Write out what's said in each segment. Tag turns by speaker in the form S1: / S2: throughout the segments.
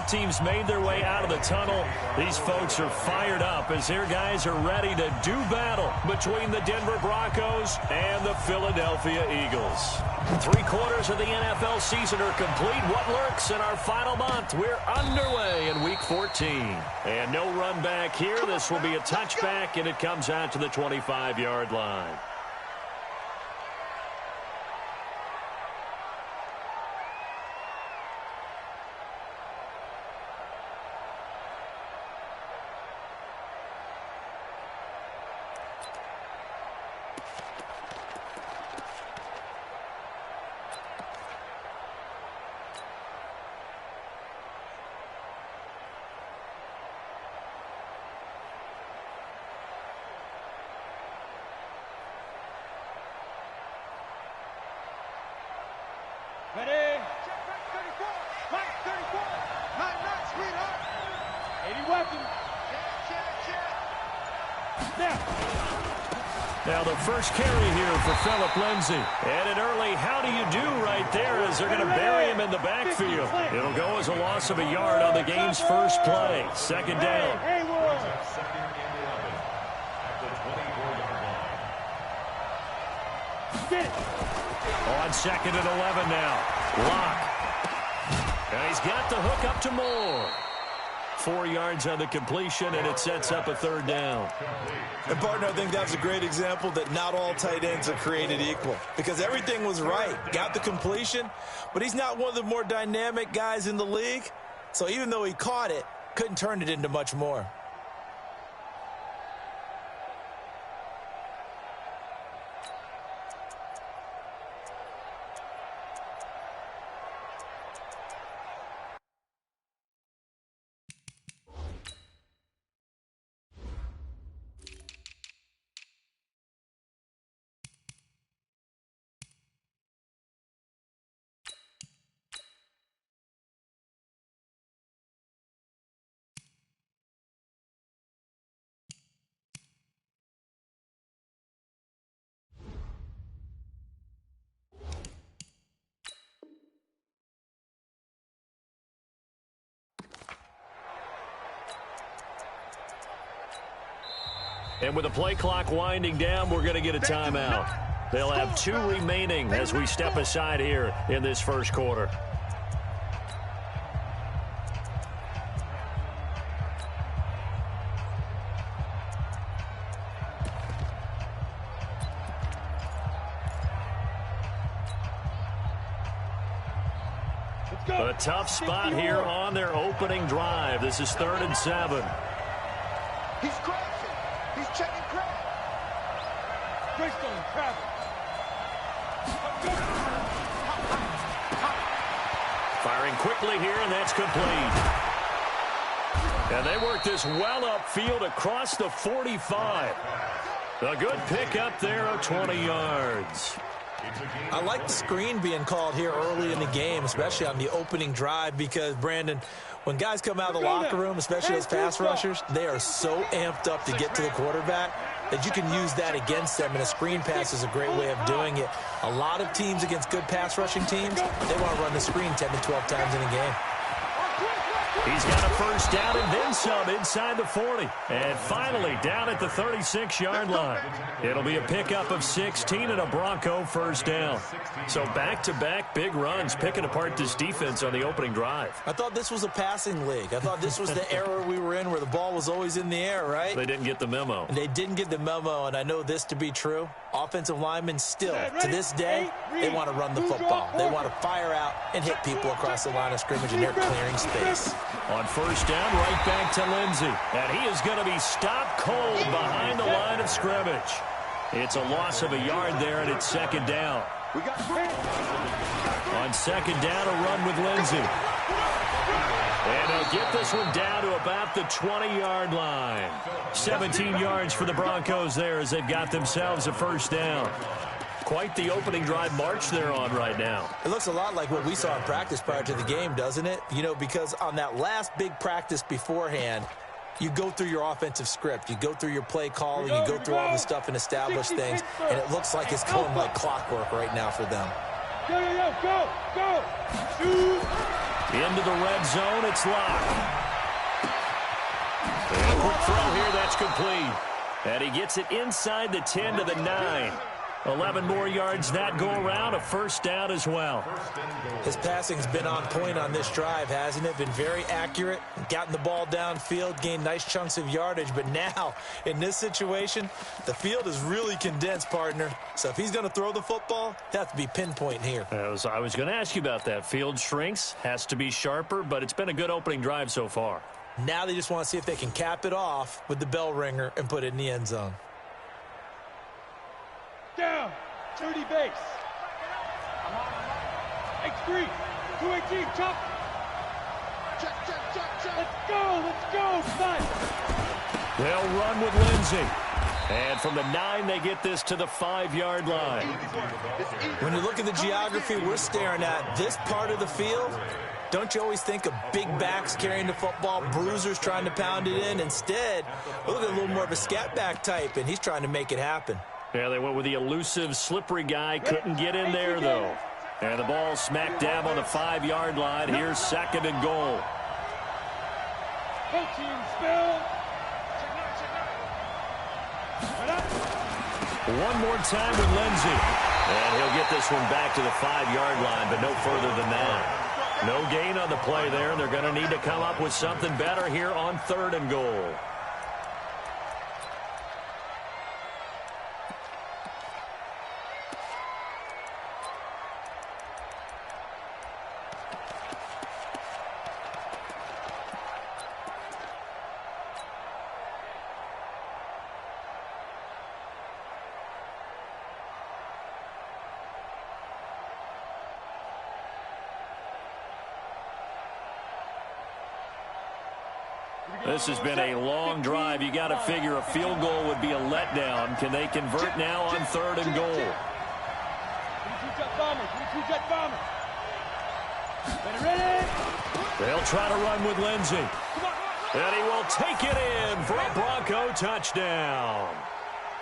S1: teams made their way out of the tunnel. These folks are fired up as their guys are ready to do battle between the Denver Broncos and the Philadelphia Eagles. 3 quarters of the NFL season are complete. What lurks in our final month? We're underway in Week 14. And no run back here. This will be a touchback, and it comes out to the 25-yard line.
S2: Ready? Check back 34. Mike 34. Not, sweetheart. 80 weapons. Check.
S1: Now the first carry here for Phillip Lindsay. And an early how do you do right there as they're going to bury him in the backfield. It'll go as a loss of a yard on the game's first play. Second down. On second and 11 now. Lock. And he's got the hook up to Moore. 4 yards on the completion, and it sets up a third down.
S3: And, partner, I think that's a great example that not all tight ends are created equal. Because everything was right. Got the completion, but he's not one of the more dynamic guys in the league. So even though he caught it, couldn't turn it into much more.
S1: And with the play clock winding down, we're going to get a timeout. They'll have 2 remaining as we step aside here in this first quarter. A tough spot here on their opening drive. This is 3rd and 7.
S2: He's crashing. He's checking crash. Bristol travel.
S1: Firing quickly here, and that's complete. And they work this well upfield across the 45. A good pickup there of 20 yards.
S3: I like the screen being called here early in the game, especially on the opening drive, because, Brandon, when guys come out of the locker room, especially those pass rushers, they are so amped up to get to the quarterback that you can use that against them, and a screen pass is a great way of doing it. A lot of teams against good pass rushing teams, they want to run the screen 10 to 12 times in a game.
S1: He's got a first down and then some inside the 40. And finally down at the 36-yard line. It'll be a pickup of 16 and a Bronco first down. So back-to-back big runs picking apart this defense on the opening drive.
S3: I thought this was a passing league. I thought this was the era we were in where the ball was always in the air, right?
S1: They didn't get the memo.
S3: And they didn't get the memo, and I know this to be true. Offensive linemen still, to this day, they want to run the football. They want to fire out and hit people across the line of scrimmage, and they're clearing space.
S1: On first down, right back to Lindsay. And he is going to be stopped cold behind the line of scrimmage. It's a loss of a yard there, and it's second down. On second down, a run with Lindsay. And they'll get this one down to about the 20-yard line. 17 yards for the Broncos there as they've got themselves a first down. Quite the opening drive march they're on right now.
S3: It looks a lot like what we saw in practice prior to the game, doesn't it? You know, because on that last big practice beforehand, you go through your offensive script. You go through your play calling. You go through all the stuff and establish things. And it looks like it's going like clockwork right now for them.
S2: Go. Shoot.
S1: Into the red zone, it's locked. And a quick throw here, that's complete. And he gets it inside the 10 to the 9. 11 more yards that go around, a first down as well.
S3: His passing's been on point on this drive, hasn't it? Been very accurate, gotten the ball downfield, gained nice chunks of yardage. But now, in this situation, the field is really condensed, partner. So if he's going to throw the football, it has to be pinpoint here.
S1: I was going to ask you about that. Field shrinks, has to be sharper, but it's been a good opening drive so far.
S3: Now they just want to see if they can cap it off with the bell ringer and put it in the end zone.
S2: Down, 30 base. X3, 218, chop. Check. Let's go, son.
S1: They'll run with Lindsey. And from the 9, they get this to the 5-yard line.
S3: When you look at the geography we're staring at, this part of the field, don't you always think of big backs carrying the football, bruisers trying to pound it in? Instead, look at a little more of a scat back type, and he's trying to make it happen.
S1: Yeah, they went with the elusive, slippery guy. Couldn't get in there, though. And the ball smack dab on the 5-yard line. Here's 2nd and goal.
S2: Coaching spell.
S1: One more time with Lindsey. And he'll get this one back to the 5-yard line, but no further than that. No gain on the play there. They're going to need to come up with something better here on 3rd and goal. This has been a long drive. You got to figure a field goal would be a letdown. Can they convert now on 3rd and goal? They'll try to run with Lindsey. And he will take it in for a Bronco touchdown.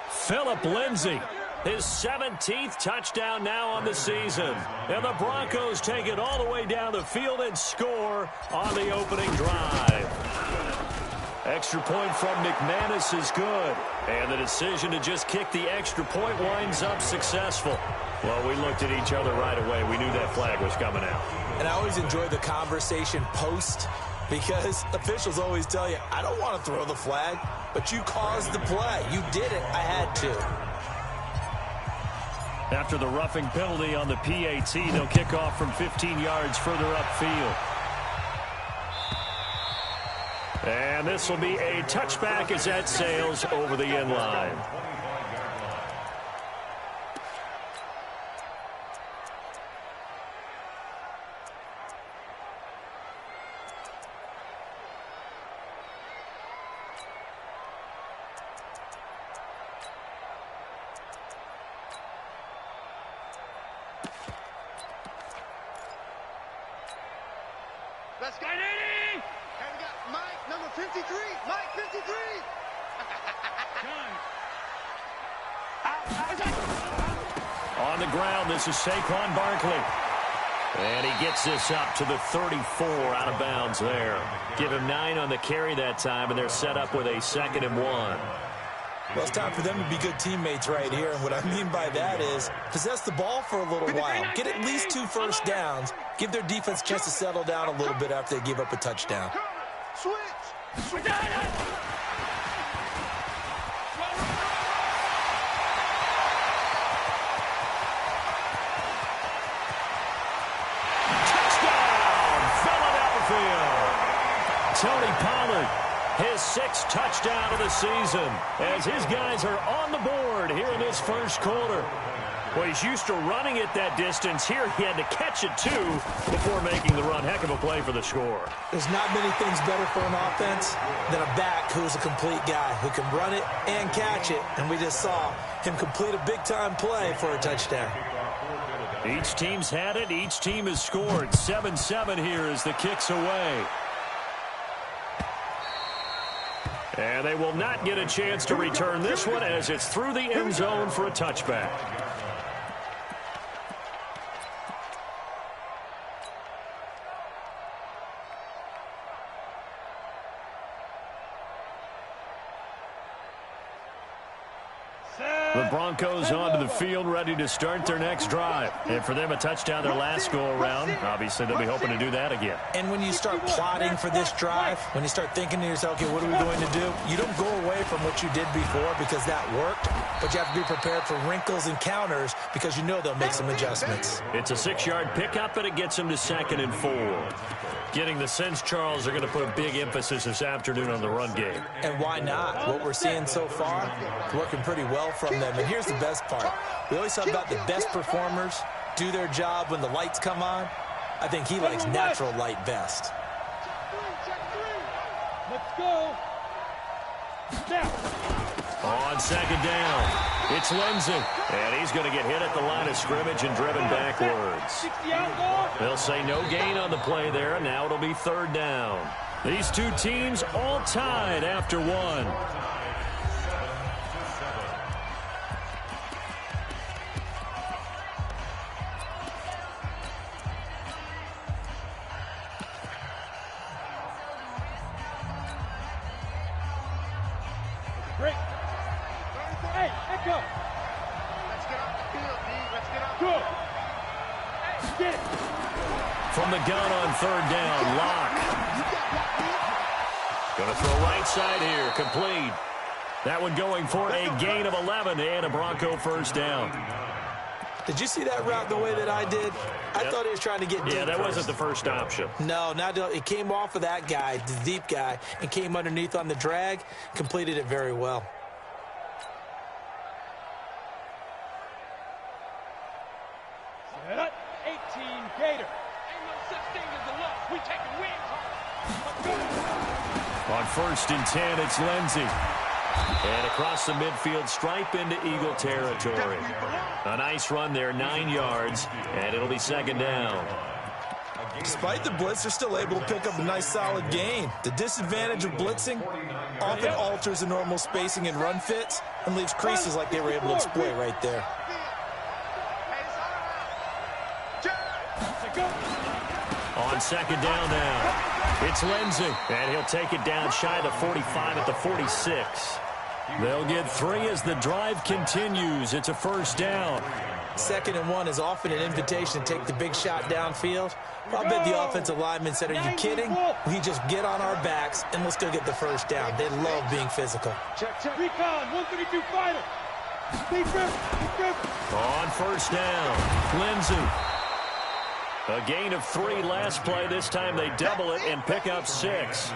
S1: Phillip Lindsey, his 17th touchdown now on the season. And the Broncos take it all the way down the field and score on the opening drive. Extra point from McManus is good. And the decision to just kick the extra point winds up successful. Well, we looked at each other right away. We knew that flag was coming out.
S3: And I always enjoy the conversation post, because officials always tell you, I don't want to throw the flag, but you caused the play. You did it. I had to.
S1: After the roughing penalty on the PAT, they'll kick off from 15 yards further upfield. And this will be a touchback as that sails over the end line.
S2: Let's go, Nady! And we got Mike, number 53. Mike, 53.
S1: On the ground, this is Saquon Barkley. And he gets this up to the 34 out of bounds there. Give him 9 on the carry that time, and they're set up with a 2nd and 1.
S3: Well, it's time for them to be good teammates right here. And what I mean by that is possess the ball for a little while. Get at least 2 first downs. Give their defense a chance to settle down a little bit after they give up a touchdown.
S2: Switch.
S1: Touchdown, Philadelphia! Tony Pollard, his 6th touchdown of the season, as his guys are on the board here in this first quarter. Well, he's used to running it that distance. Here he had to catch it, too, before making the run. Heck of a play for the score.
S3: There's not many things better for an offense than a back who's a complete guy who can run it and catch it. And we just saw him complete a big-time play for a touchdown.
S1: Each team's had it. Each team has scored. 7-7 here as the kick's away. And they will not get a chance to return this one as it's through the end zone for a touchback. The Broncos onto the field, ready to start their next drive. And for them, a touchdown their last go-around. Obviously, they'll be hoping to do that again.
S3: And when you start plotting for this drive, when you start thinking to yourself, okay, what are we going to do? You don't go away from what you did before because that worked, but you have to be prepared for wrinkles and counters because you know they'll make some adjustments.
S1: It's a 6-yard pickup, and it gets them to 2nd and 4. Getting the sense, Charles, are going to put a big emphasis this afternoon on the run game.
S3: And why not? What we're seeing so far is working pretty well from them. And here's the best part. We always talk about the best performers do their job when the lights come on. I think he likes natural light best.
S2: Let's go. Snap.
S1: On 2nd down, it's Lindsey. And he's going to get hit at the line of scrimmage and driven backwards. They'll say no gain on the play there, and now it'll be 3rd down. These two teams all tied after 1.
S2: Break. Hey, echo. Let's get off the field, D. Let's get off. Good. Get it.
S1: From the gun on 3rd down, Locke. Going to throw right side here, complete. That one going for a gain of 11 and a Bronco 1st down.
S3: Did you see that route the way that I did? I thought he was trying to get deep.
S1: Yeah, that wasn't the first option.
S3: No, it came off of that guy, the deep guy, and came underneath on the drag, completed it very well.
S2: Set up. 18 Gator. Ain't no such thing as a loss. We taking wins home.
S1: On 1st and 10, it's Lindsey. And across the midfield stripe into Eagle territory. A nice run there, 9 yards, and it'll be 2nd down.
S3: Despite the blitz, they're still able to pick up a nice solid gain. The disadvantage of blitzing often alters the normal spacing and run fits and leaves creases like they were able to exploit right there.
S1: On 2nd down now, it's Lindsey, and he'll take it down shy of the 45 at the 46. They'll get 3 as the drive continues. It's a 1st down.
S3: 2nd and 1 is often an invitation to take the big shot downfield. I bet the offensive lineman said, are you kidding? We just get on our backs and let's go get the 1st down. They love being physical.
S2: Check. Recon, 132 fighter. Deep grip.
S1: On 1st down, Lindsey. A gain of 3 last play. This time they double it and pick up 6.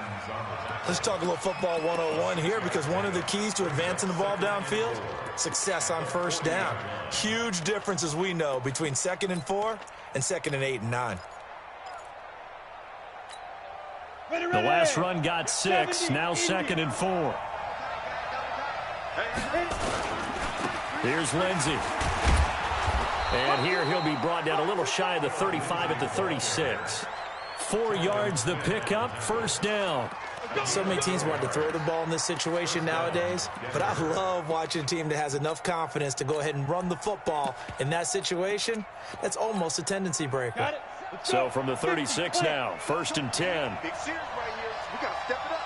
S3: Let's talk a little football 101 here, because one of the keys to advancing the ball downfield, success on 1st down. Huge difference, as we know, between 2nd and 4 and 2nd and 8 and 9.
S1: The last run got 6, now 2nd and 4. Here's Lindsey. And here he'll be brought down a little shy of the 35 at the 36. 4 yards the pickup, 1st down.
S3: So many teams want to throw the ball in this situation nowadays, but I love watching a team that has enough confidence to go ahead and run the football in that situation. That's almost a tendency breaker.
S1: So from the 36 now, 1st and 10.
S2: Big series right here. We got to step it up.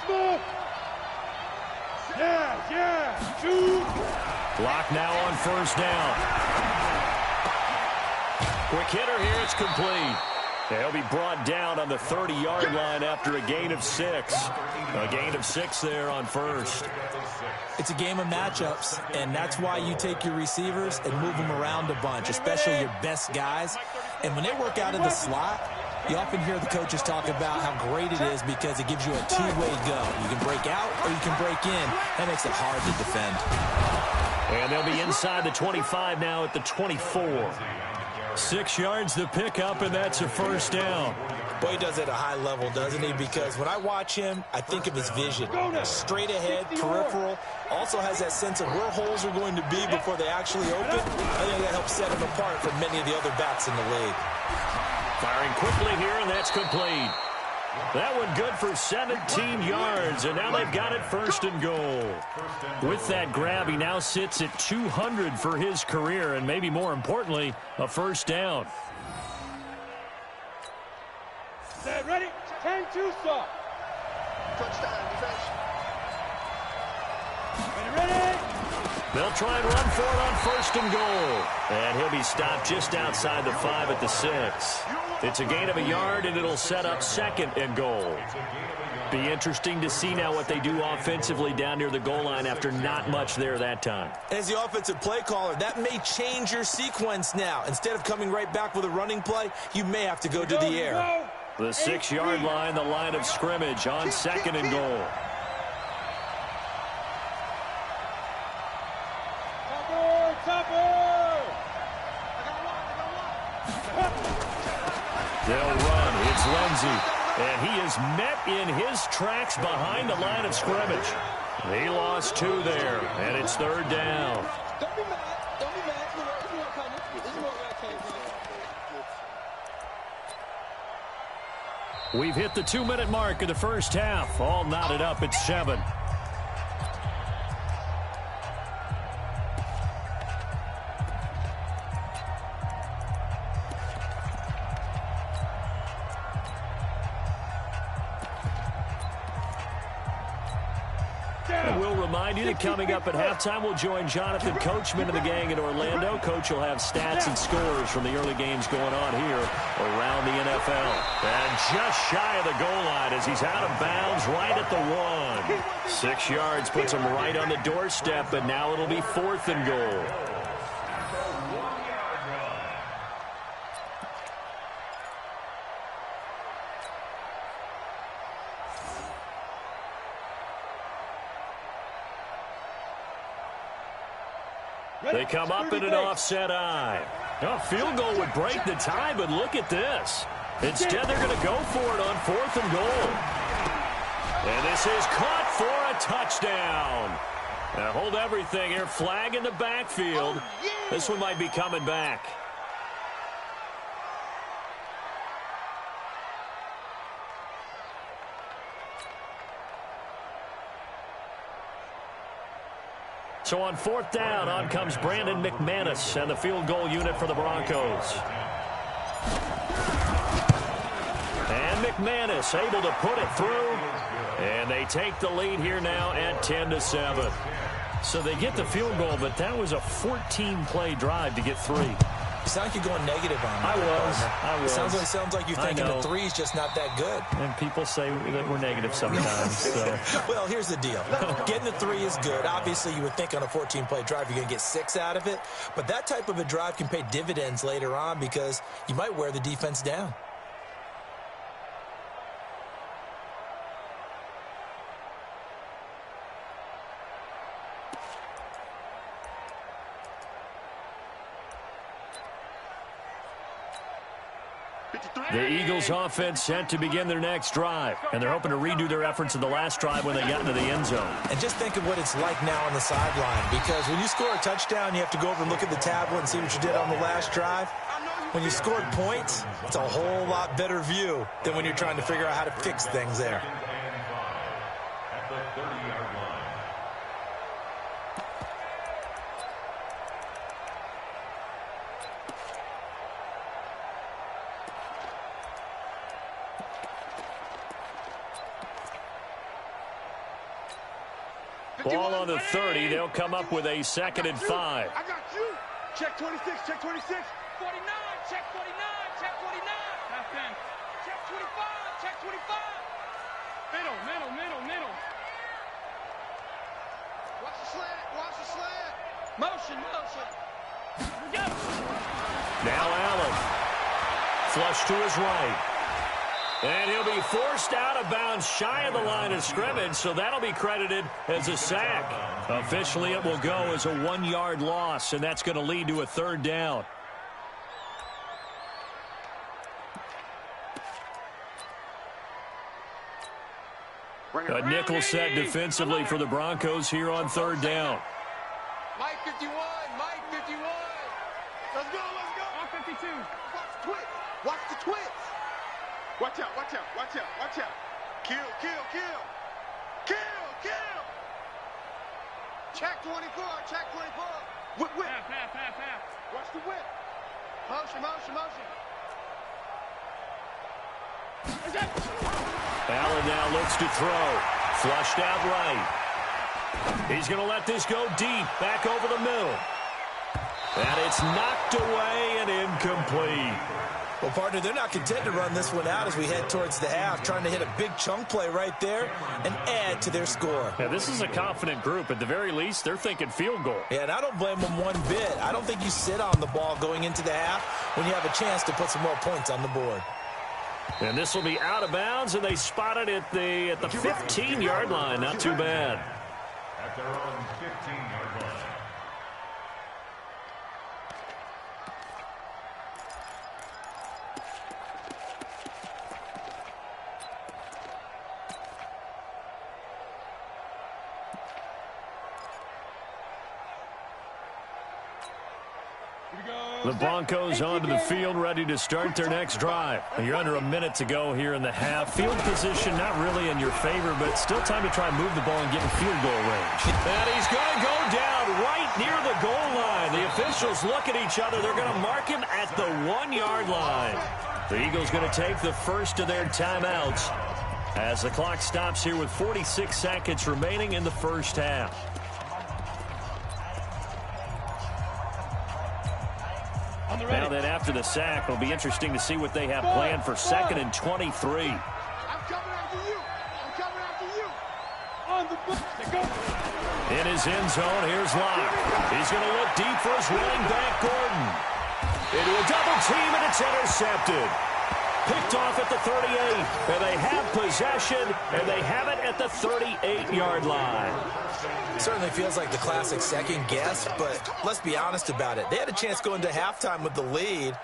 S2: Smoke. Yeah. Shoot.
S1: Lock now on 1st down. Quick hitter here, it's complete. They'll be brought down on the 30-yard line after a gain of 6. A gain of 6 there on 1st.
S3: It's a game of matchups, and that's why you take your receivers and move them around a bunch, especially your best guys. And when they work out of the slot, you often hear the coaches talk about how great it is because it gives you a two-way go. You can break out or you can break in. That makes it hard to defend.
S1: And they'll be inside the 25 now at the 24. 6 yards the pickup, and that's a 1st down.
S3: Boy, he does it at a high level, doesn't he? Because when I watch him, I think of his vision. Straight ahead, peripheral. Also has that sense of where holes are going to be before they actually open. I think that helps set him apart from many of the other backs in the league.
S1: Firing quickly here, and that's complete. That one good for 17 yards, and now they've got it 1st and goal. With that grab, he now sits at 200 for his career, and maybe more importantly, a 1st down.
S2: Set, ready? 10-2 stop. Ready?
S1: They'll try and run for it on 1st and goal. And he'll be stopped just outside the 5 at the 6. It's a gain of a yard, and it'll set up 2nd and goal. Be interesting to see now what they do offensively down near the goal line after not much there that time.
S3: As the offensive play caller, that may change your sequence now. Instead of coming right back with a running play, you may have to go to the air.
S1: The 6-yard line, the line of scrimmage on 2nd and goal. They'll run. It's Lindsey. And he is met in his tracks behind the line of scrimmage. He lost 2 there, and it's 3rd down.
S4: Don't be mad. Don't be mad. This is more coming. This is more coming.
S1: We've hit the 2-minute mark of the first half. All knotted up at 7. We'll remind you that coming up at halftime, we'll join Jonathan Coachman of the gang in Orlando. Coach will have stats and scores from the early games going on here around the NFL. And just shy of the goal line as he's out of bounds right at the 1. 6 yards puts him right on the doorstep, and now it'll be 4th and goal. They come up in an offset eye. A field goal would break the tie, but look at this. Instead, they're going to go for it on 4th and goal. And this is caught for a touchdown. Now hold everything here. Flag in the backfield. This one might be coming back. So on 4th down, on comes Brandon McManus and the field goal unit for the Broncos. And McManus able to put it through. And they take the lead here now at 10-7. So they get the field goal, but that was a 14-play drive to get 3.
S3: You sound like you're going negative on that.
S1: I was.
S3: Sounds like you're thinking the 3's just not that good.
S1: And people say that we're negative sometimes. So.
S3: Well, here's the deal. Getting the 3 is good. Obviously, you would think on a 14-play drive you're going to get 6 out of it. But that type of a drive can pay dividends later on because you might wear the defense down.
S1: The Eagles offense set to begin their next drive, and they're hoping to redo their efforts in the last drive when they got into the end zone.
S3: And just think of what it's like now on the sideline, because when you score a touchdown, you have to go over and look at the tablet and see what you did on the last drive. When you scored points, it's a whole lot better view than when you're trying to figure out how to fix things there.
S1: Ball on the 30. They'll come up with a 2nd and 5.
S2: I got you. Check 26. Check 26. 49. Check 49. Check 49. Half 10. Check 25. Check 25. Middle. Watch the slant. Watch the slant. Motion. Go.
S1: Now Allen. Flush to his right. And he'll be forced out of bounds shy of the line of scrimmage, so that'll be credited as a sack. Officially, it will go as a 1-yard loss, and that's going to lead to a 3rd down. A nickel set defensively for the Broncos here on 3rd down.
S2: Mike 51. Let's go. On 52. Watch the twitch. Watch out. Kill. Check 24. Whip. Half. Watch the whip. Motion.
S1: Allen now looks to throw. Flushed out right. He's going to let this go deep. Back over the middle. And it's knocked away and incomplete.
S3: Well, partner, they're not content to run this one out as we head towards the half, trying to hit a big chunk play right there and add to their score.
S1: Yeah, this is a confident group. At the very least, they're thinking field goal.
S3: Yeah, and I don't blame them one bit. I don't think you sit on the ball going into the half when you have a chance to put some more points on the board.
S1: And this will be out of bounds, and they spot it at the 15-yard line. Not too bad.
S5: At their own 15-yard line.
S1: The Broncos onto the field, ready to start their next drive. You're under a minute to go here in the half. Field position not really in your favor, but still time to try and move the ball and get in field goal range. And he's going to go down right near the goal line. The officials look at each other. They're going to mark him at the 1-yard line. The Eagles going to take the first of their timeouts as the clock stops here with 46 seconds remaining in the first half. Now then, after the sack, it'll be interesting to see what they have planned for 2nd and 23.
S2: I'm coming after you. I'm coming after you. On the book. Go.
S1: In his end zone, here's Locke. He's going to look deep for his running back, Gordon. Into a double team, and it's intercepted. Picked off at the 38. And they have possession, and they have it at the 38-yard line.
S3: Certainly feels like the classic second guess, but let's be honest about it. They had a chance going to halftime with the lead.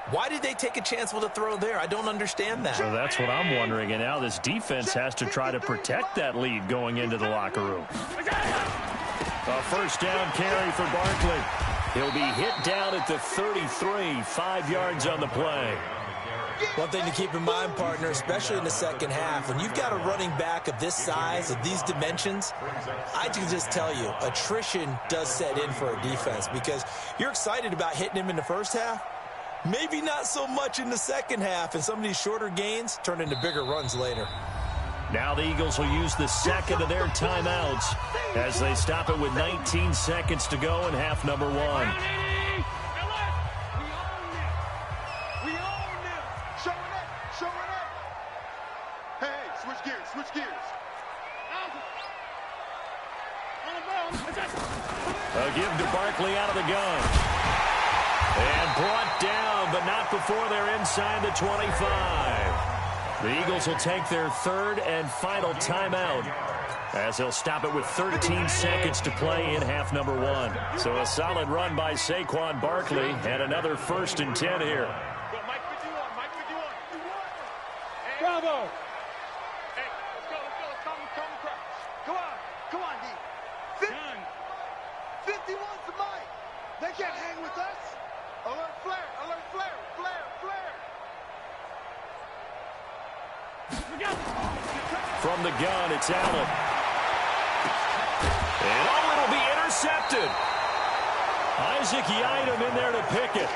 S3: Why did they take a chance with a throw there? I don't understand that.
S1: So that's what I'm wondering, and now this defense has to try to protect that lead going into the locker room. A first down carry for Barkley. He'll be hit down at the 33, 5 yards on the play.
S3: One thing to keep in mind, partner, especially in the second half, when you've got a running back of this size, of these dimensions, I can just tell you, attrition does set in for a defense because you're excited about hitting him in the first half. Maybe not so much in the second half, and some of these shorter gains turn into bigger runs later.
S1: Now the Eagles will use the second of their timeouts as they stop it with 19 seconds to go in half number 1. A give to Barkley out of the gun. And brought down, but not before they're inside the 25. The Eagles will take their third and final timeout as they'll stop it with 13 seconds to play in half number 1. So a solid run by Saquon Barkley and another 1st and 10 here.
S2: Bravo! Hey, let's go. Come across. Come on, D. 51's the mic. They can't hang with us. Alert flare.
S1: From the gun, it's Allen. And it'll be intercepted. Isaac Yiadom in there to pick it.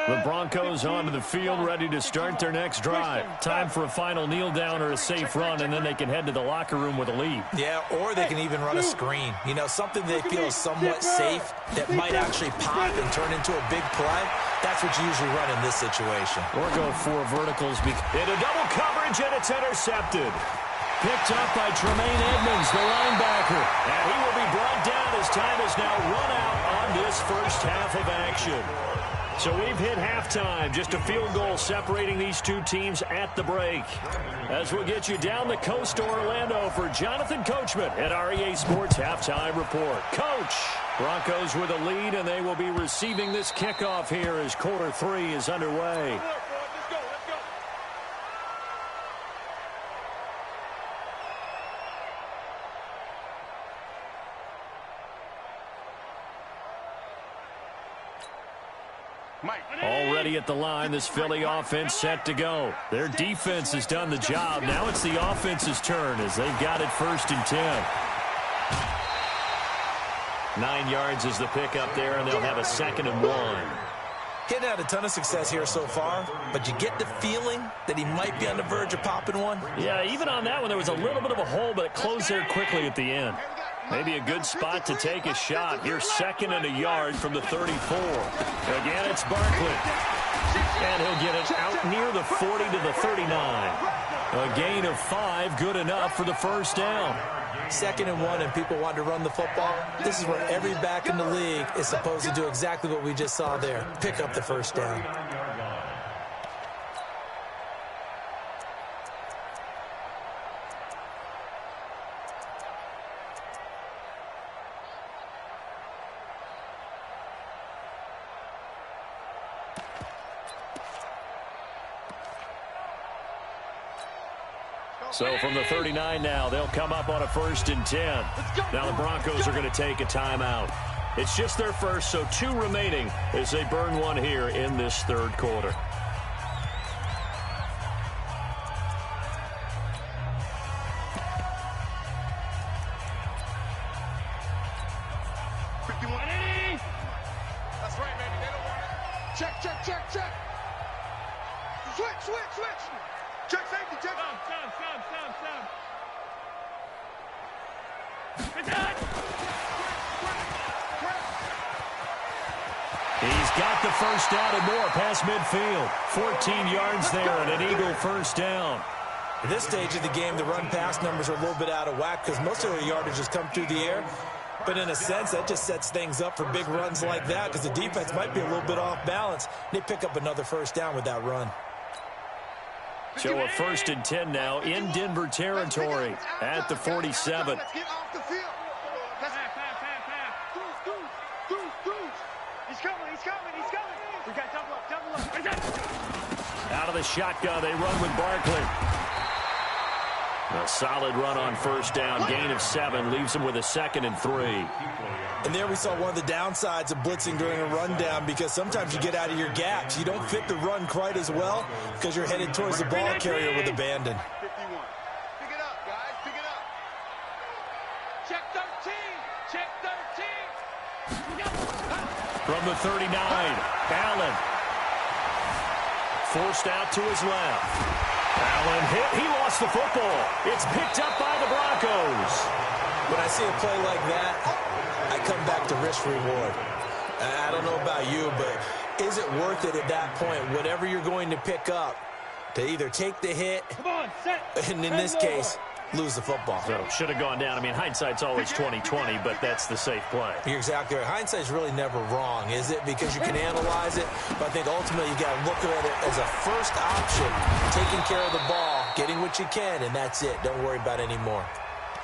S1: The Broncos onto the field, ready to start their next drive. Time for a final kneel down or a safe run, and then they can head to the locker room with a lead.
S3: Yeah, or they can even run a screen. You know, something they feel is somewhat safe that might actually pop and turn into a big play. That's what you usually run in this situation.
S1: Or go for verticals. Into double coverage, and it's intercepted. Picked up by Tremaine Edmonds, the linebacker. And he will be brought down as time is now run out on this first half of action. So we've hit halftime, just a field goal separating these two teams at the break. As we'll get you down the coast to Orlando for Jonathan Coachman at REA Sports Halftime Report. Coach, Broncos with a lead, and they will be receiving this kickoff here as quarter 3 is underway. Already at the line, this Philly offense set to go. Their defense has done the job. Now it's the offense's turn as they've got it 1st and 10. 9 yards is the pickup there, and they'll have a 2nd and 1.
S3: He hadn't had a ton of success here so far, but you get the feeling that he might be on the verge of popping one.
S1: Yeah, even on that one, there was a little bit of a hole, but it closed there quickly at the end. Maybe a good spot to take a shot. Here's 2nd and a yard from the 34. Again, it's Barkley. And he'll get it out near the 40 to the 39. A gain of 5, good enough for the 1st down.
S3: 2nd and 1, and people want to run the football. This is where every back in the league is supposed to do exactly what we just saw there. Pick up the 1st down.
S1: So from the 39 now, they'll come up on a 1st and 10. Now the Broncos are going to take a timeout. It's just their first, so 2 remaining as they burn one here in this 3rd quarter.
S2: That's right, baby. They don't want it. Check, check, check, check. Switch, switch, switch. Check safety, check.
S1: He's got the 1st down and more past midfield. 14 yards there and an Eagle 1st down.
S3: At this stage of the game, the run-pass numbers are a little bit out of whack because most of their yardage has come through the air. But in a sense, that just sets things up for big runs like that because the defense might be a little bit off balance. They pick up another 1st down with that run.
S1: So a 1st and 10 now in Denver territory at the 47.
S2: Let's get off the field. He's coming, he's coming, he's coming. We got double up, double up.
S1: Out of the shotgun, they run with Barkley. A solid run on 1st down, gain of 7, leaves them with a 2nd and 3.
S3: And there we saw one of the downsides of blitzing during a rundown because sometimes you get out of your gaps. You don't fit the run quite as well because you're headed towards the ball carrier with abandon.
S2: 51. Pick it up, guys, pick it up. Check 13, check 13.
S1: From the 39, Allen. Forced out to his left. Allen hit. He lost the football. It's picked up by the Broncos.
S3: When I see a play like that, I come back to risk reward. I don't know about you, but is it worth it at that point, whatever you're going to pick up, to either take the hit, and in this case, lose the football?
S1: So should have gone down. I mean, hindsight's always 20/20, but that's the safe play.
S3: You're exactly right. Hindsight's really never wrong, is it? Because you can analyze it, but I think ultimately you got to look at it as a first option, taking care of the ball, getting what you can, and that's it. Don't worry about any more.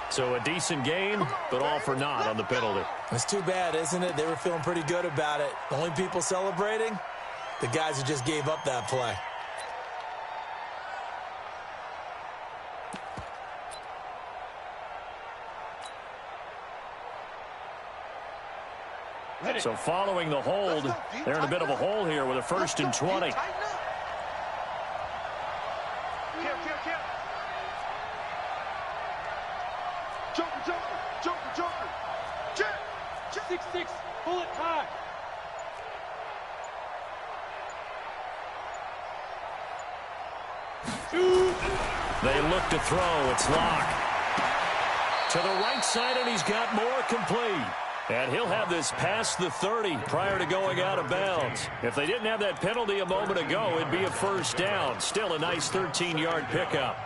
S1: So a decent game, but all for naught on the penalty.
S3: It's too bad, isn't it? They were feeling pretty good about it. The only people celebrating, the guys who just gave up that play.
S1: So following the hold, they're in a bit of a hole here with a 1st and 20.
S2: Joker. Check. 6-6. Pull it high.
S1: They look to throw. It's Locke. To the right side, and he's got more complete. And he'll have this past the 30 prior to going out of bounds. If they didn't have that penalty a moment ago, it'd be a 1st down. Still a nice 13-yard pickup.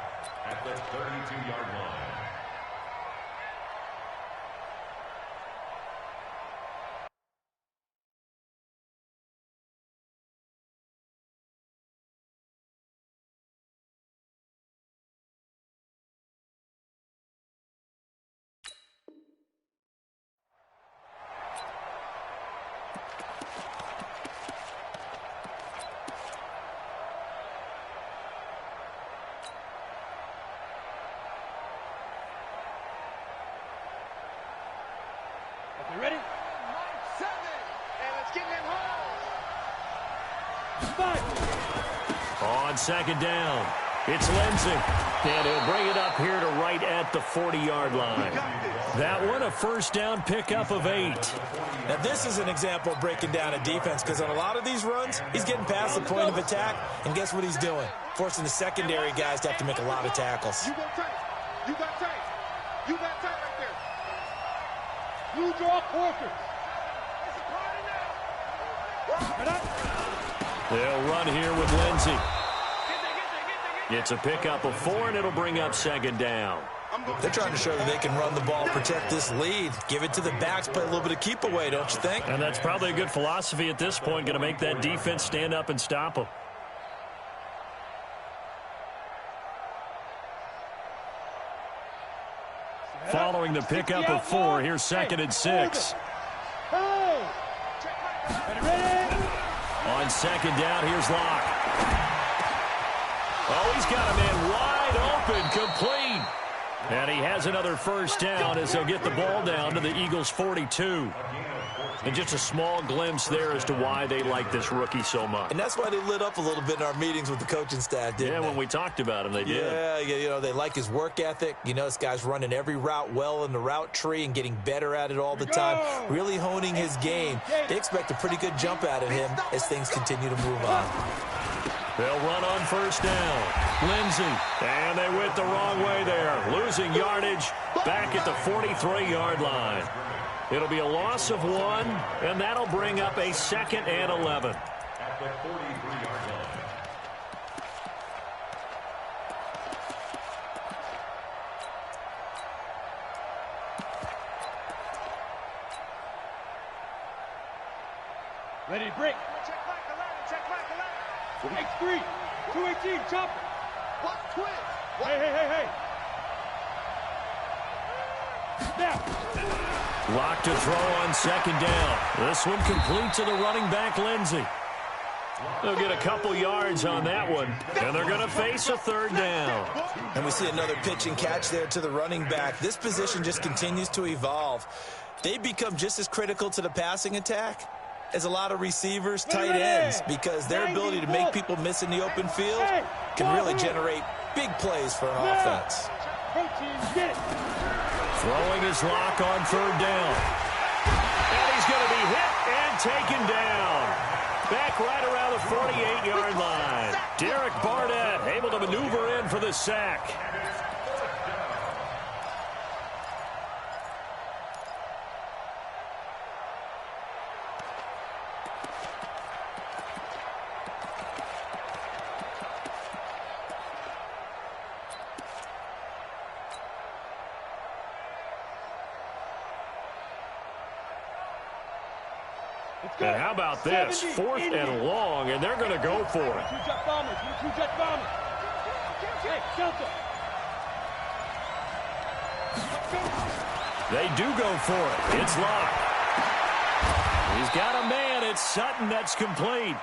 S5: At the 32-yard line.
S1: On second down, it's Lindsey. And he'll bring it up here to right at the 40-yard line. That one, a first down pickup of 8.
S3: Now, this is an example of breaking down a defense, because on a lot of these runs, he's getting past the point of attack, and guess what he's doing? Forcing the secondary guys to have to make a lot of tackles.
S2: You got tight. You got tight. You got tight right there. You draw quarters.
S1: They'll run here with Lindsey. It's a pickup of 4, and it'll bring up second down.
S3: They're trying to show that they can run the ball, protect this lead. Give it to the backs, play a little bit of keep away, don't you think?
S1: And that's probably a good philosophy at this point, going to make that defense stand up and stop them. Following the pickup of 4, here's second and 6. On second down, here's Locke. Oh, he's got a man wide open, complete. And he has another first down as they'll get the ball down to the Eagles' 42. And just a small glimpse there as to why they like this rookie so much.
S3: And that's why they lit up a little bit in our meetings with the coaching staff, didn't they?
S1: Yeah, when we talked about him, they did.
S3: Yeah, you know, they like his work ethic. You know, this guy's running every route well in the route tree and getting better at it all the time, really honing his game. They expect a pretty good jump out of him as things continue to move on.
S1: They'll run on first down. Lindsey, and they went the wrong way there. Losing yardage back at the 43-yard line. It'll be a loss of 1, and that'll bring up a second and 11.
S5: At the 43-yard line.
S2: Ready, break. Check back 11. X3. 218, chopper. What? Twist. Hey. Now.
S1: Lock to throw on second down. This one complete to the running back, Lindsey. They'll get a couple yards on that one, and they're going to face a third down.
S3: And we see another pitch and catch there to the running back. This position just continues to evolve. They become just as critical to the passing attack as a lot of receivers, tight ends, because their ability to make people miss in the open field can really generate big plays for an offense.
S1: Throwing his Lock on third down. And he's going to be hit and taken down. Back right around the 48-yard line. Derek Barnett able to maneuver in for the sack. And how about this? 4th and long, and they're going to go for it.
S2: Two-jet bombers. Hey, Delta.
S1: They do go for it. It's Locke. He's got a man. It's Sutton that's complete.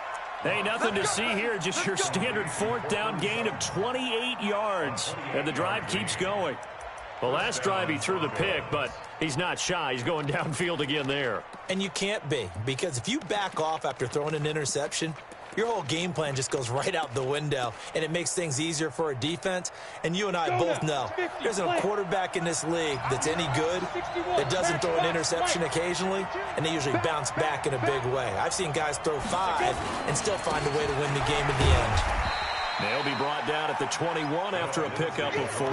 S1: Hey, nothing to see here. Just your standard 4th down gain of 28 yards. And the drive keeps going. The last drive he threw the pick, but he's not shy. He's going downfield again there.
S3: And you can't be, because if you back off after throwing an interception, your whole game plan just goes right out the window, and it makes things easier for a defense. And you and I both know there isn't a quarterback in this league that's any good that doesn't throw an interception occasionally, and they usually bounce back in a big way. I've seen guys throw 5 and still find a way to win the game in the end.
S1: They'll be brought down at the 21 after a pickup of 4.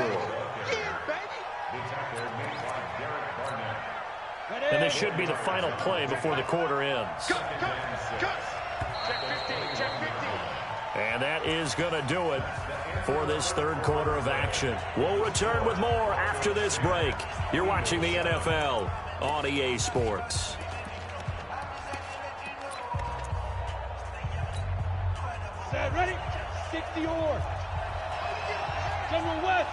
S1: And this should be the final play before the quarter ends. And that is going to do it for this third quarter of action. We'll return with more after this break. You're watching the NFL on EA Sports.
S2: Set, ready? 60 or. General West.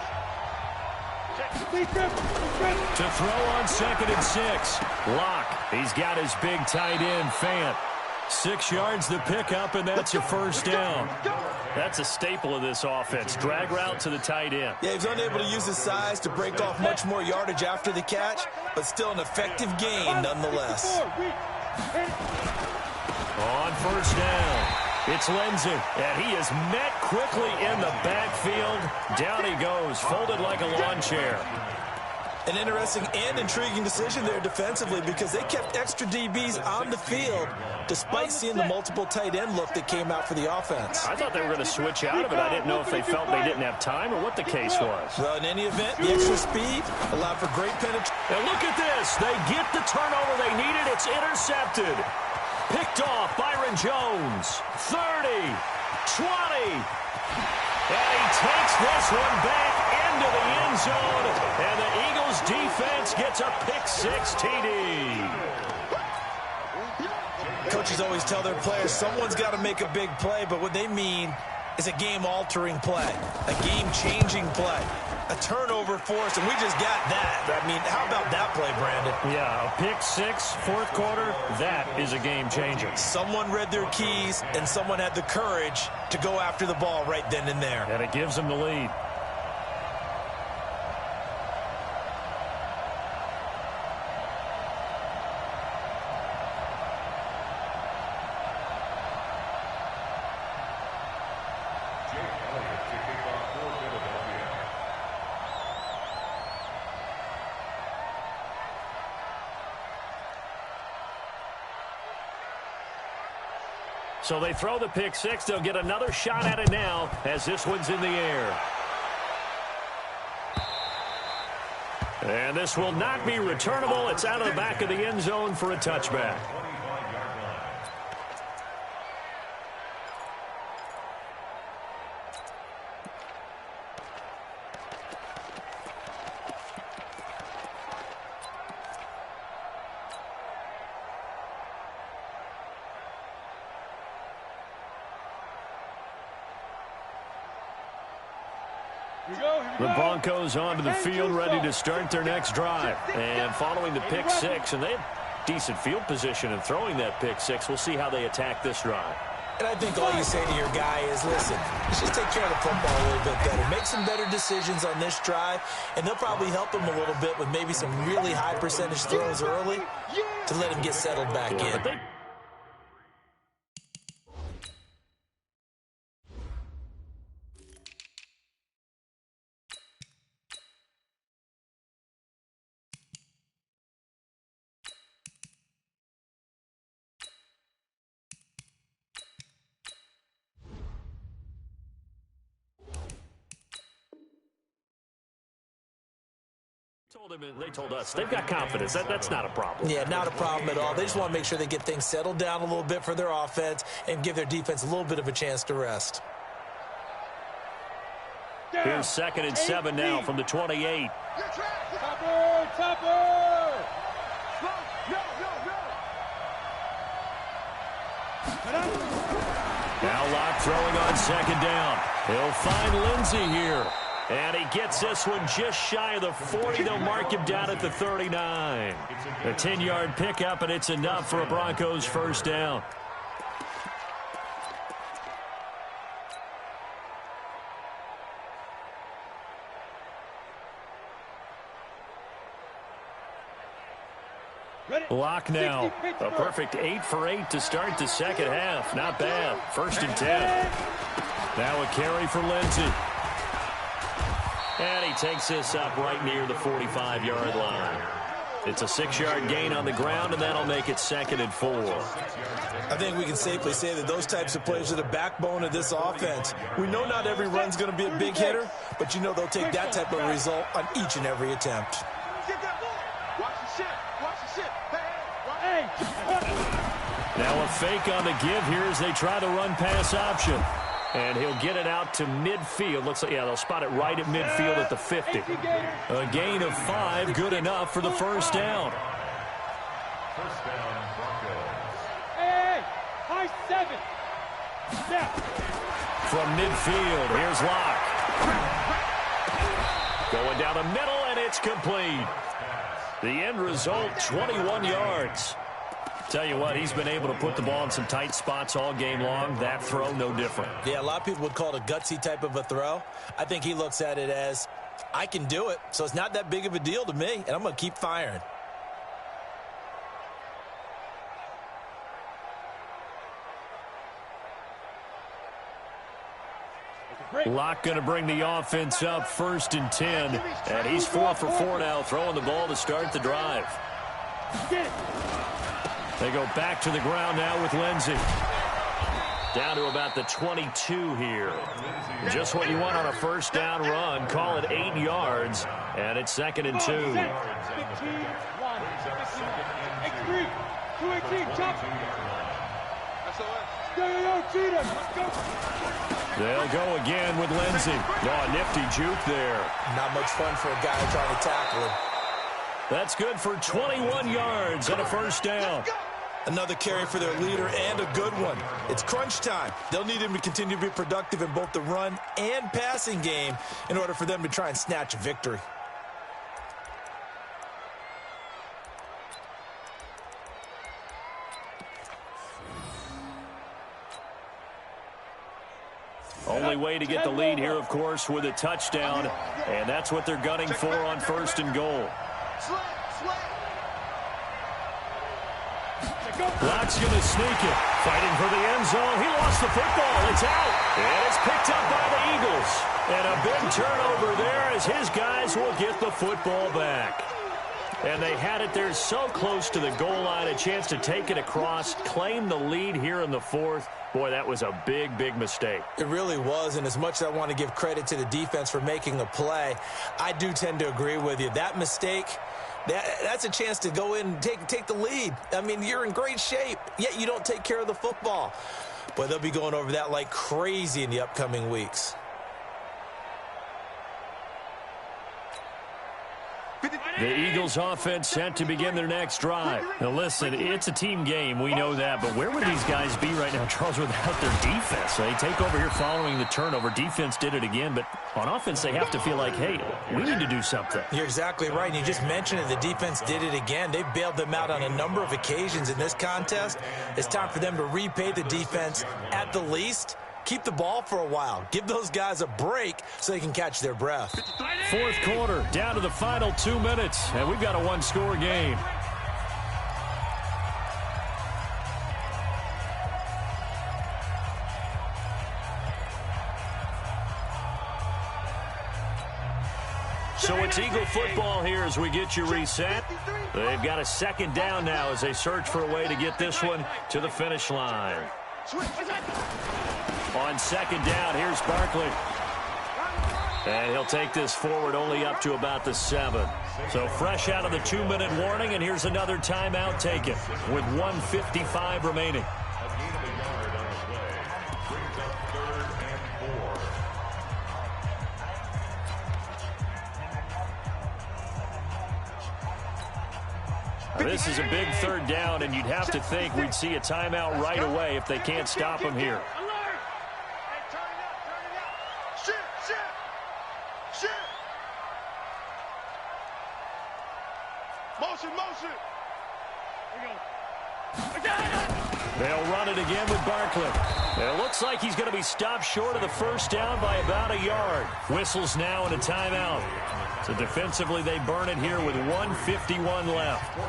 S1: To throw on second and 6. Locke. He's got his big tight end, Fant. 6 yards the pickup, and that's a first down. That's a staple of this offense. Drag route to the tight end.
S3: Yeah, he's unable to use his size to break off much more yardage after the catch, but still an effective gain nonetheless.
S1: On first down. It's Lindsey, and he is met quickly in the backfield. Down he goes, folded like a lawn chair.
S3: An interesting and intriguing decision there defensively because they kept extra DBs on the field despite seeing the multiple tight end look that came out for the offense.
S1: I thought they were going to switch out of it. I didn't know if they felt they didn't have time or what the case was.
S3: Well, in any event, the extra speed allowed for great penetration.
S1: And look at this. They get the turnover they needed. It's intercepted. Picked off Byron Jones. 30, 20. And he takes this one back into the end zone. And the Eagles defense gets a pick-6 TD.
S3: Coaches always tell their players someone's got to make a big play, but what they mean is a game-altering play, a game-changing play, a turnover force, and we just got that. I mean, how about that play, Brandon?
S1: Yeah, a pick-6, fourth quarter, that is a game-changer.
S3: Someone read their keys, and someone had the courage to go after the ball right then and there.
S1: And it gives them the lead. So they throw the pick-6. They'll get another shot at it now as this one's in the air. And this will not be returnable. It's out of the back of the end zone for a touchback. The Broncos onto the field, ready to start their next drive. And following the pick-6, and they have decent field position in throwing that pick-6. We'll see how they attack this drive.
S3: And I think all you say to your guy is, listen, let's just take care of the football a little bit better. Make some better decisions on this drive, and they'll probably help him a little bit with maybe some really high percentage throws early to let him get settled back in.
S1: They told us they've got confidence. That's not a problem.
S3: Yeah, not a problem at all. They just want to make sure they get things settled down a little bit for their offense and give their defense a little bit of a chance to rest.
S1: Here's 2nd and 7 now from the 28. Now Locke throwing on 2nd down. He'll find Lindsey here. And he gets this one just shy of the 40. They'll mark him down at the 39. A 10-yard pickup, and it's enough for a Broncos first down. Locke now. A perfect 8 for 8 to start the second half. Not bad. 1st and 10. Now a carry for Lindsey. And he takes this up right near the 45-yard line. It's a 6-yard gain on the ground, and that'll make it 2nd and 4.
S3: I think we can safely say that those types of plays are the backbone of this offense. We know not every run's going to be a big hitter, but you know they'll take that type of result on each and every attempt.
S1: Now a fake on the give here as they try the run-pass option. And he'll get it out to midfield. Looks like, yeah, they'll spot it right at midfield at the 50. A gain of 5, good enough for the first down.
S5: First down, Broncos.
S2: Hey, high 7. Snap.
S1: From midfield, here's Locke. Going down the middle, and it's complete. The end result, 21 yards. Tell you what, he's been able to put the ball in some tight spots all game long. That throw, no different.
S3: Yeah, a lot of people would call it a gutsy type of a throw. I think he looks at it as, I can do it, so it's not that big of a deal to me, and I'm going to keep firing.
S1: Locke going to bring the offense up 1st and 10. And he's 4 for 4 now, throwing the ball to start the drive. They go back to the ground now with Lindsey. Down to about the 22 here. Just what you want on a first down run. Call it 8 yards. And it's 2nd and 2. They'll go again with Lindsey. Oh, nifty juke there.
S3: Not much fun for a guy trying to tackle him.
S1: That's good for 21 yards and a first down.
S3: Another carry for their leader and a good one. It's crunch time. They'll need him to continue to be productive in both the run and passing game in order for them to try and snatch a victory.
S1: Only way to get the lead here, of course, with a touchdown. And that's what they're gunning for on 1st and goal. Locke's going to sneak it. Fighting for the end zone. He lost the football. It's out. And it's picked up by the Eagles. And a big turnover there as his guys will get the football back. And they had it there so close to the goal line. A chance to take it across, claim the lead here in the 4th. Boy, that was a big, big mistake.
S3: It really was, and as much as I want to give credit to the defense for making a play, I do tend to agree with you. That mistake, that's a chance to go in and take the lead. I mean, you're in great shape, yet you don't take care of the football. But they'll be going over that like crazy in the upcoming weeks.
S1: The Eagles offense set to begin their next drive. Now listen, it's a team game, we know that, but where would these guys be right now, Charles, without their defense? They take over here following the turnover. Defense did it again, but on offense they have to feel like, hey, we need to do something.
S3: You're exactly right, and you just mentioned it. The defense did it again. They bailed them out on a number of occasions in this contest. It's time for them to repay the defense at the least. Keep the ball for a while. Give those guys a break so they can catch their breath.
S1: 4th quarter, down to the final 2 minutes, and we've got a one-score game. So it's Eagle football here as we get you reset. They've got a 2nd down now as they search for a way to get this one to the finish line. On 2nd down, here's Barkley. And he'll take this forward only up to about the 7. So fresh out of the 2-minute warning, and here's another timeout taken with 1:55 remaining. This is a big 3rd down, and you'd have to think we'd see a timeout right away if they can't stop him here.
S2: Motion.
S1: They'll run it again with Barkley. It looks like he's going to be stopped short of the first down by about a yard. Whistles now and a timeout. So defensively, they burn it here with 1:51 left.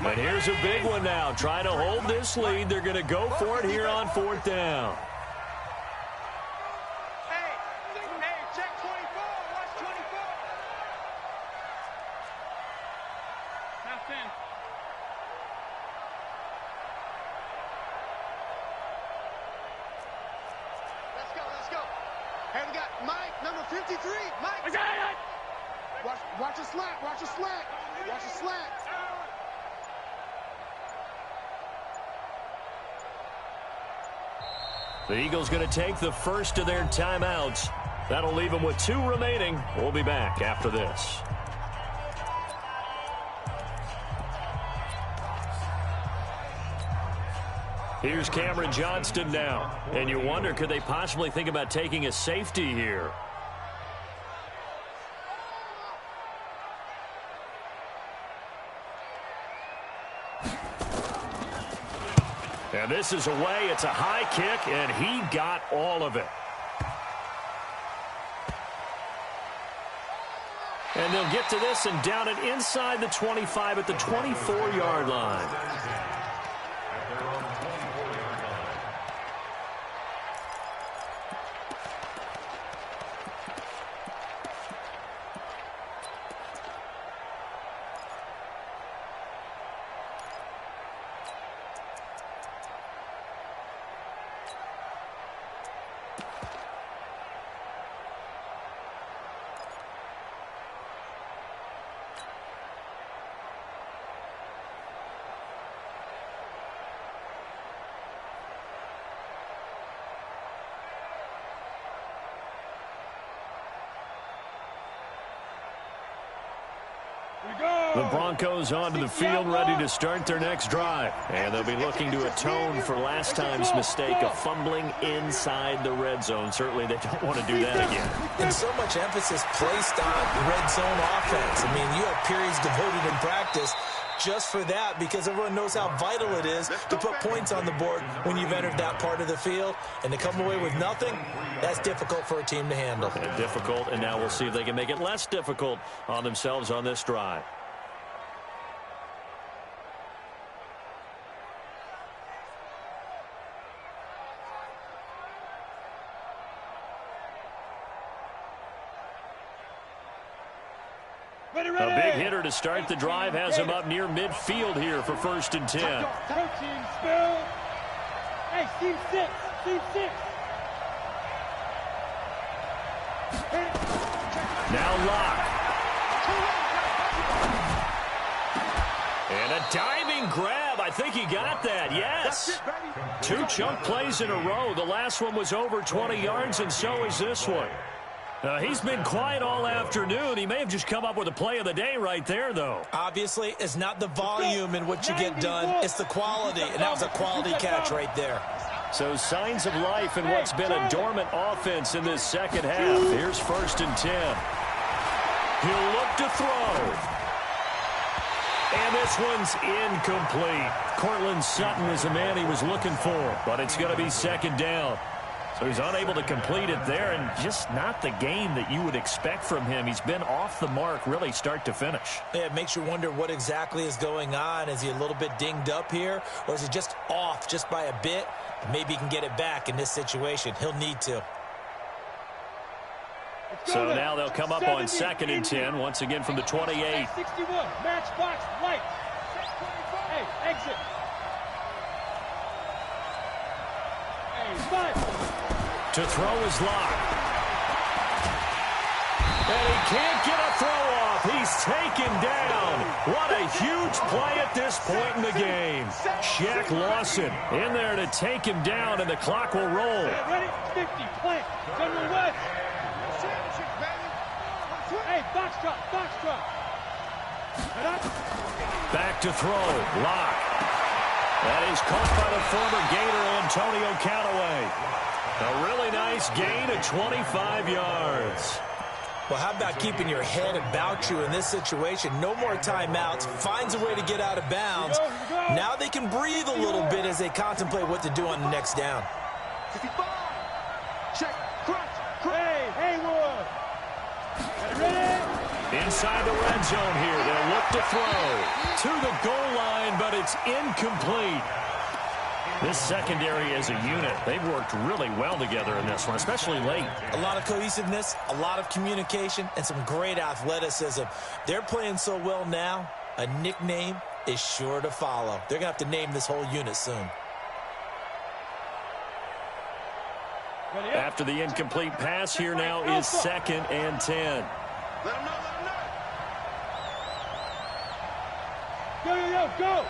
S1: And here's a big one now. Trying to hold this lead. They're going to go for it here on 4th down.
S2: Hey, check 24. Watch 24. Now 10. Let's go. Hey, we got Mike, number 53. Mike. Watch a slant.
S1: The Eagles going to take the first of their timeouts. That'll leave them with 2 remaining. We'll be back after this. Here's Cameron Johnston now. And you wonder, could they possibly think about taking a safety here? And And this is away. It's a high kick, and he got all of it. And they'll get to this and down it inside the 25 at the 24-yard line. The Broncos onto the field, ready to start their next drive. And they'll be looking to atone for last time's mistake of fumbling inside the red zone. Certainly they don't want to do that again.
S3: And so much emphasis placed on red zone offense. I mean, you have periods devoted in practice just for that, because everyone knows how vital it is to put points on the board when you've entered that part of the field. And to come away with nothing, that's difficult for a team to handle.
S1: And difficult, and now we'll see if they can make it less difficult on themselves on this drive. A big hitter to start the drive has him up near midfield here for 1st and 10.
S2: Hey, team 6.
S1: Now Locke. And a diving grab. I think he got that. Yes. 2 chunk plays in a row. The last one was over 20 yards, and so is this one. He's been quiet all afternoon. He may have just come up with a play of the day right there, though.
S3: Obviously, it's not the volume in what you get done. It's the quality, and that was a quality catch right there.
S1: So signs of life in what's been a dormant offense in this second half. Here's 1st and 10. He'll look to throw. And this one's incomplete. Cortland Sutton is the man he was looking for, but it's going to be 2nd down. So he's unable to complete it there, and just not the game that you would expect from him. He's been off the mark really start to finish.
S3: Yeah, it makes you wonder what exactly is going on. Is he a little bit dinged up here, or is he just off just by a bit? Maybe he can get it back in this situation. He'll need to.
S1: So now they'll come up on 2nd and 10, once again from the 28.
S2: 61, matchbox, light. Hey, exit. Hey, 5.
S1: To throw is Locke. And he can't get a throw off. He's taken down. What a huge play at this point in the game. Shaq Lawson in there to take him down, and the clock will roll.
S2: Ready? 50, plant. General West. Hey, box drop.
S1: Back to throw. Locke. That is caught by the former Gator Antonio Callaway. A really nice gain of 25 yards.
S3: Well, how about keeping your head about you in this situation? No more timeouts. Finds a way to get out of bounds. Now they can breathe a little bit as they contemplate what to do on the next down.
S2: 55. Check. Crunch. Hey, Haywood. Ready?
S1: Inside the red zone here. They'll look to throw to the goal line, but it's incomplete. This secondary as a unit, they've worked really well together in this one, especially late.
S3: A lot of cohesiveness, a lot of communication, and some great athleticism. They're playing so well now, a nickname is sure to follow. They're going to have to name this whole unit soon.
S1: After the incomplete pass, here now is 2nd and 10.
S2: Let him know. Go.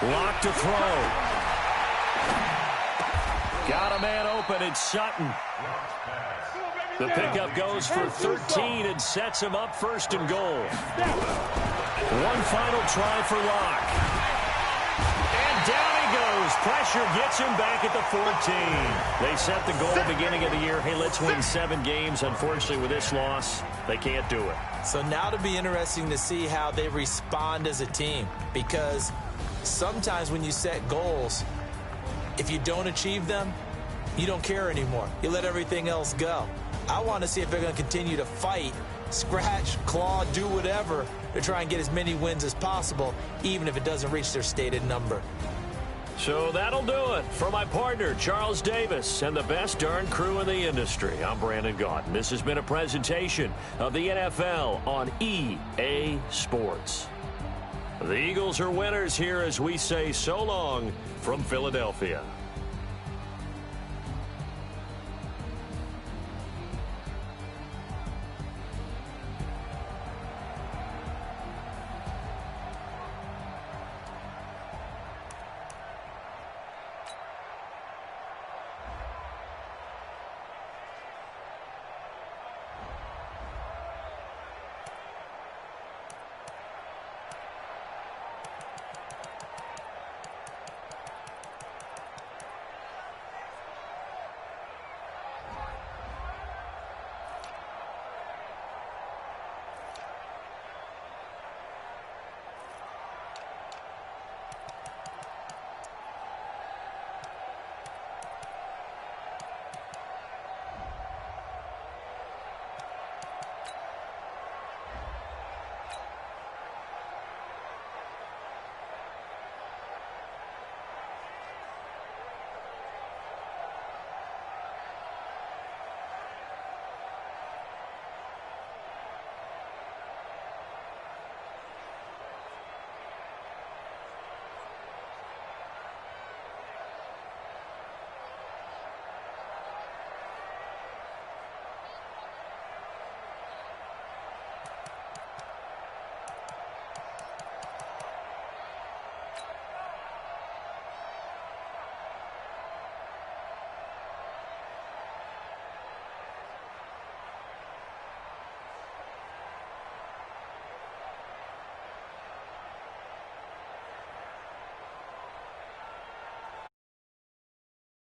S1: Lock to throw. Got a man open. It's Sutton. The pickup goes for 13 and sets him up 1st and goal. One final try for Locke. And down he goes. goes. Pressure gets him back at the 14. They set the goal beginning of the year. Hey, let's win 7 games. Unfortunately, with this loss, they can't do it.
S3: So now to be interesting to see how they respond as a team, because sometimes when you set goals, if you don't achieve them, you don't care anymore. You let everything else go. I want to see if they're going to continue to fight, scratch, claw, do whatever to try and get as many wins as possible, even if it doesn't reach their stated number.
S1: So that'll do it. For my partner, Charles Davis, and the best darn crew in the industry, I'm Brandon Gaudin. This has been a presentation of the NFL on EA Sports. The Eagles are winners here as we say so long from Philadelphia.